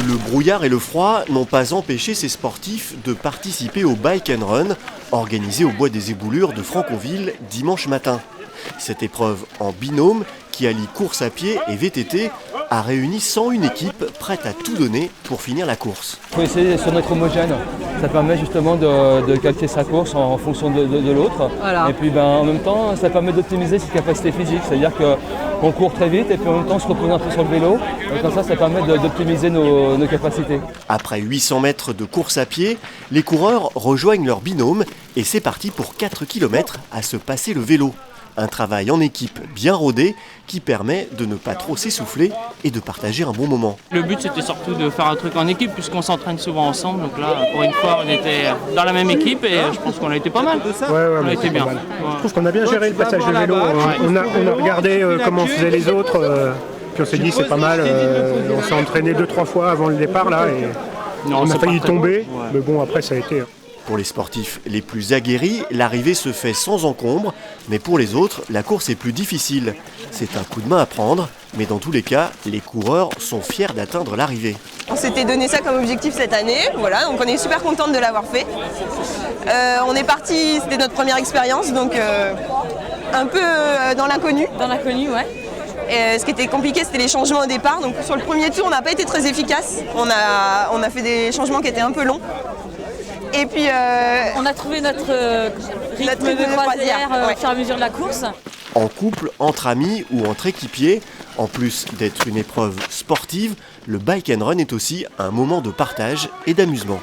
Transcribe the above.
Le brouillard et le froid n'ont pas empêché ces sportifs de participer au Bike and Run organisé au Bois des Éboulures de Franconville dimanche matin. Cette épreuve en binôme qui allie course à pied et VTT a réuni 101 équipes prêtes à tout donner pour finir la course. Il faut essayer de être homogène. Ça permet justement de calquer sa course en fonction de l'autre. Voilà. Et puis en même temps, ça permet d'optimiser ses capacités physiques. C'est-à-dire qu'on court très vite et puis en même temps on se repose un peu sur le vélo. Et comme ça permet d'optimiser nos capacités. Après 800 mètres de course à pied, les coureurs rejoignent leur binôme et c'est parti pour 4 km à se passer le vélo. Un travail en équipe bien rodé qui permet de ne pas trop s'essouffler et de partager un bon moment. Le but c'était surtout de faire un truc en équipe puisqu'on s'entraîne souvent ensemble. Donc là, pour une fois, on était dans la même équipe et je pense qu'on a été pas mal. On a été bien. Ouais. Je trouve qu'on a bien géré le passage de vélo. On a regardé comment faisaient les autres. Puis on s'est dit c'est pas mal. On s'est entraîné 2-3 fois avant le départ là et on a failli tomber. Ouais. Mais bon après ça a été... Pour les sportifs les plus aguerris, l'arrivée se fait sans encombre, mais pour les autres, la course est plus difficile. C'est un coup de main à prendre, mais dans tous les cas, les coureurs sont fiers d'atteindre l'arrivée. On s'était donné ça comme objectif cette année, voilà, donc on est super contente de l'avoir fait. On est parti, c'était notre première expérience, donc un peu dans l'inconnu. Dans l'inconnu, ouais. Et ce qui était compliqué, c'était les changements au départ. Donc sur le premier tour, on n'a pas été très efficace. On a fait des changements qui étaient un peu longs. Et puis on a trouvé notre rythme de croisière au fur et à mesure de la course. En couple, entre amis ou entre équipiers, en plus d'être une épreuve sportive, le Bike and Run est aussi un moment de partage et d'amusement.